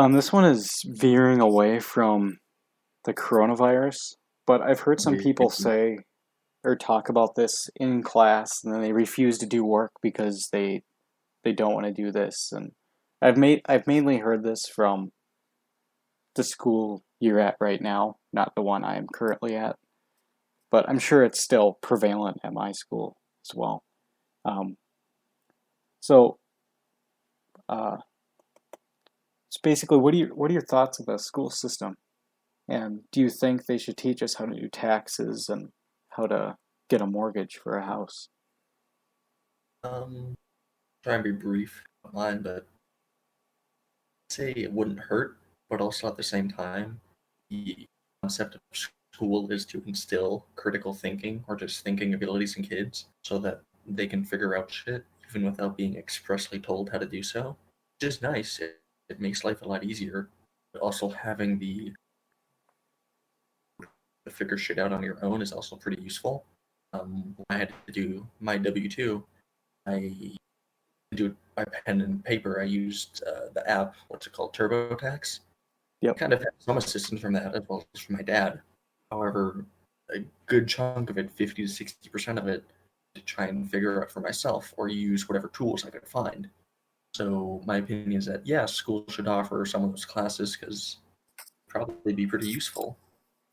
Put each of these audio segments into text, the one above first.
This one is veering away from the coronavirus, but I've heard some Okay. people say or talk about this in class, and then they refuse to do work because they don't want to do this. And I've mainly heard this from the school you're at right now, not the one I am currently at, but I'm sure it's still prevalent at my school as well. Um, so, uh, it's basically, what are your thoughts of the school system? And do you think they should teach us how to do taxes and how to get a mortgage for a house? Um, Try and be brief online, but say it wouldn't hurt, but also at the same time, the concept of school is to instill critical thinking or just thinking abilities in kids so that they can figure out shit even without being expressly told how to do so. Which is nice. It makes life a lot easier, but also having the to figure shit out on your own is also pretty useful. When I had to do my W-2, I do it by pen and paper. I used the app, what's it called, TurboTax. Yep. Kind of had some assistance from that as well as from my dad. However, a good chunk of it, 50 to 60% of it, to try and figure out for myself or use whatever tools I could find. So my opinion is that yeah, school should offer some of those classes because probably be pretty useful.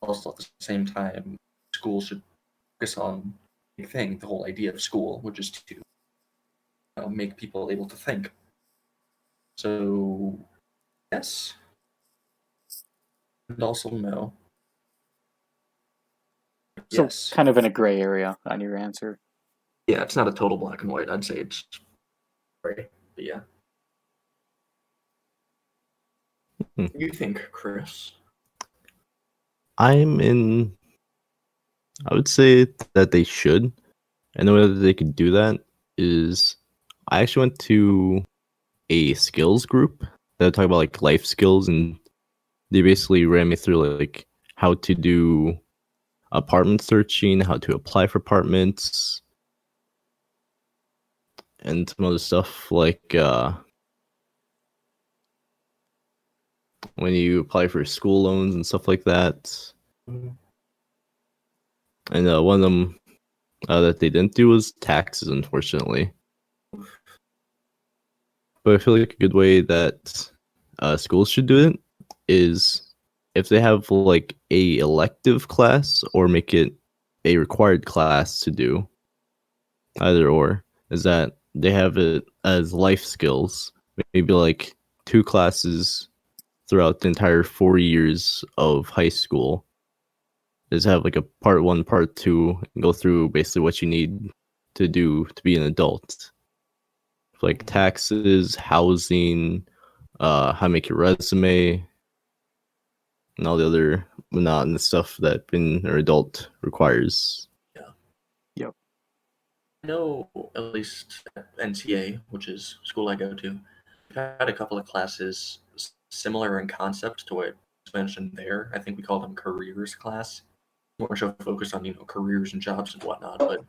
Also, at the same time, school should focus on the thing, the whole idea of school, which is to make people able to think. So yes, and also no. So Yes. kind of in a gray area on your answer. Yeah, it's not a total black and white. I'd say it's gray. But yeah. Hmm. What do you think, Chris? I'm in. I would say that they should, and the way that they could do that is, I actually went to a skills group that talk about like life skills, and they basically ran me through like how to do apartment searching, how to apply for apartments, and some other stuff like when you apply for school loans and stuff like that. Mm. And one of them that they didn't do was taxes, unfortunately. But I feel like a good way that schools should do it is if they have like a elective class or make it a required class to do, either or, is that they have it as life skills, maybe like 2 classes throughout the entire 4 years of high school. Is have like a part one, part two, and go through basically what you need to do to be an adult, like taxes, housing, how to make your resume, and all the other monotonous stuff that being an adult requires. Yeah. Yep. I know at least at NCA, which is school I go to, we've had a couple of classes similar in concept to what was mentioned there. I think we call them careers class. More so focused on, careers and jobs and whatnot, but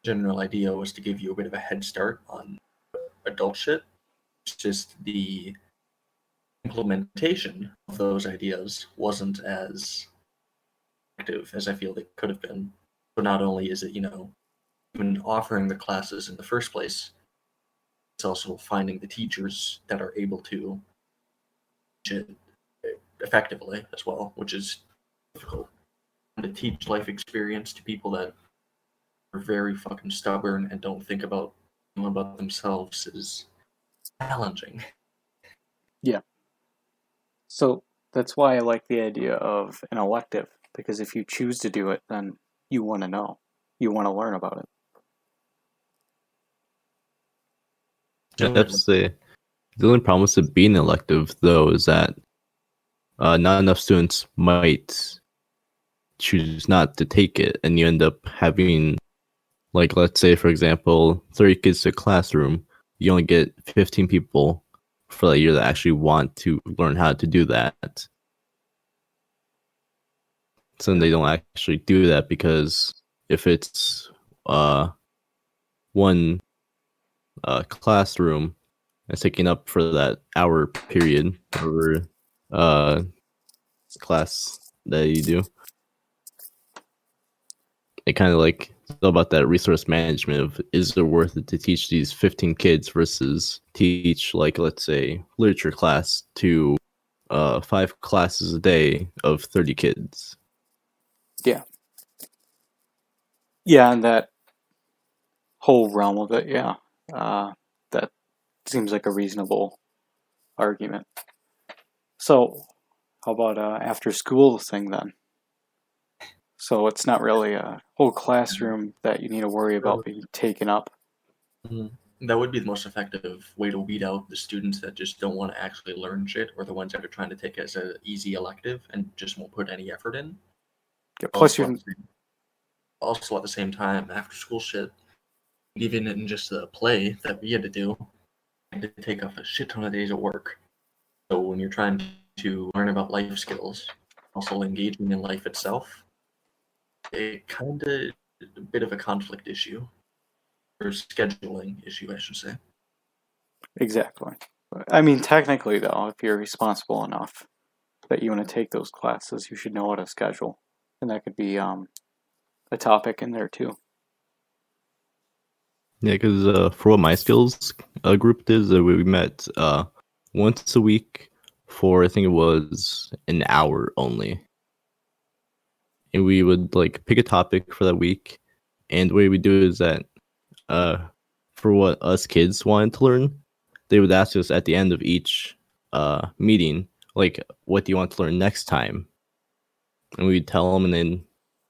general idea was to give you a bit of a head start on adult shit. It's just the implementation of those ideas wasn't as active as I feel they could have been. So not only is it, even offering the classes in the first place, it's also finding the teachers that are able to teach it effectively as well, which is difficult. And to teach life experience to people that are very fucking stubborn and don't think about themselves is challenging. Yeah. So that's why I like the idea of an elective, because if you choose to do it, then you want to know. You want to learn about it. I have to say, the only problem with it being elective, though, is that not enough students might choose not to take it, and you end up having, like, let's say, for example, 30 kids to a classroom, you only get 15 people for that year that actually want to learn how to do that. So they don't actually do that because if it's one classroom It's taking up for that hour period or class that you do. It kind of like it's all about that resource management of is it worth it to teach these 15 kids versus teach like let's say literature class to 5 classes a day of 30 kids. Yeah. Yeah, and that whole realm of it, yeah. That seems like a reasonable argument. So, how about after school thing then? So it's not really a whole classroom that you need to worry about being taken up. That would be the most effective way to weed out the students that just don't want to actually learn shit, or the ones that are trying to take it as an easy elective and just won't put any effort in. Yeah, plus, Also at the same time, after school shit, even in just the play that we had to do, I had to take off a shit ton of days at work. So when you're trying to learn about life skills, also engaging in life itself, it kind of a bit of a conflict issue, or scheduling issue, I should say. exactly. I mean, technically, though, if you're responsible enough that you want to take those classes, you should know how to schedule, and that could be a topic in there too. Yeah, because for what my skills group did, we met once a week for I think it was an hour only, and we would like pick a topic for that week, and the way we do it is that for what us kids wanted to learn, they would ask us at the end of each meeting, like, what do you want to learn next time? And we'd tell them, and then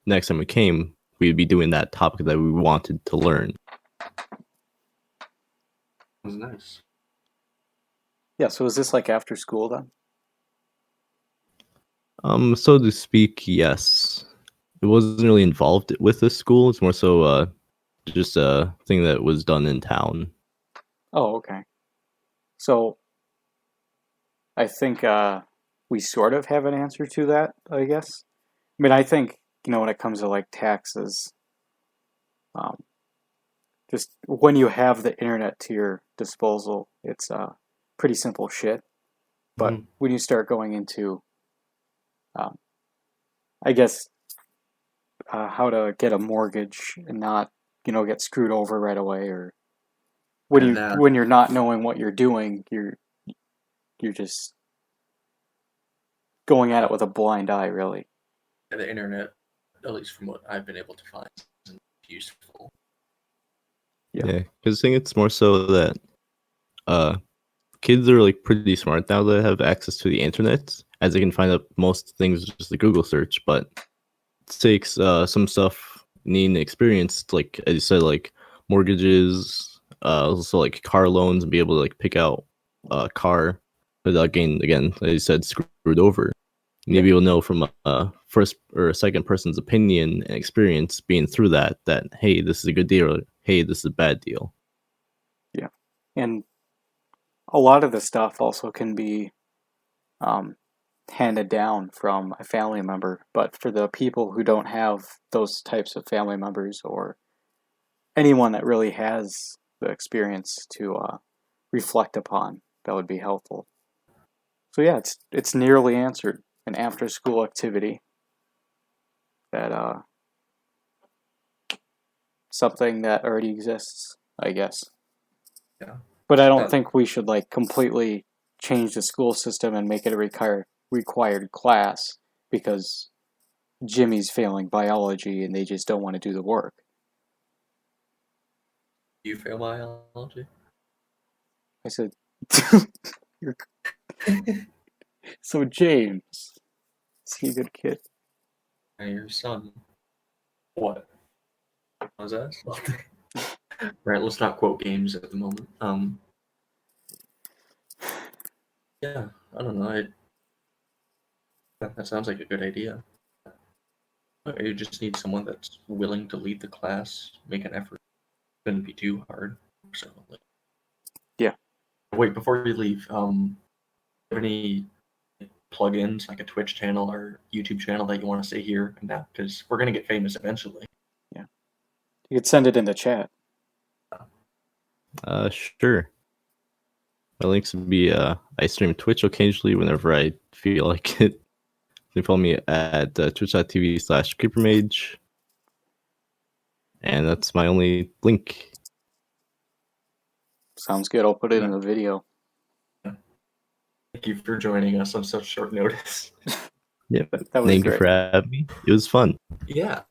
next time we came, we'd be doing that topic that we wanted to learn. That was nice. Yeah, so is this like after school then? So to speak, yes. It wasn't really involved with the school. It's more so just a thing that was done in town. Oh, okay. So I think we sort of have an answer to that, I guess. I mean, I think, when it comes to like taxes, just when you have the internet to your disposal, it's pretty simple shit. But when you start going into, I guess, how to get a mortgage and not, get screwed over right away, or when you're not knowing what you're doing, you're just going at it with a blind eye, really. The internet, at least from what I've been able to find, isn't useful. Yeah, because I think it's more so that kids are like pretty smart now that have access to the internet, as they can find out most things with just a Google search. But it takes some stuff needing experience, like as you said, like mortgages, also like car loans, and be able to like pick out a car without getting, again, as you said, screwed over. You need to be able to know from a first or a second person's opinion and experience being through that hey, this is a good deal, or hey, this is a bad deal. Yeah, and a lot of the stuff also can be handed down from a family member, but for the people who don't have those types of family members or anyone that really has the experience to reflect upon, that would be helpful. So yeah, it's nearly answered. An after-school activity that something that already exists, I guess. Yeah. But I don't think we should like completely change the school system and make it a required class because Jimmy's failing biology and they just don't want to do the work. Do you fail biology? I said, so James, is he a good kid? And your son. What? What was that? Right, let's not quote games at the moment. Yeah, I don't know. That sounds like a good idea. You just need someone that's willing to lead the class, make an effort. Shouldn't be too hard. So, Yeah. Wait, before you leave, have any plugins like a Twitch channel or YouTube channel that you want to say here and now? Because we're gonna get famous eventually. Yeah. You could send it in the chat. Sure. My links would be I stream Twitch occasionally whenever I feel like it. You can follow me at twitch.tv/creepermage. And that's my only link. Sounds good. I'll put it in the video. Thank you for joining us on such short notice. Yeah, That was thank you great. for having me. It was fun. Yeah.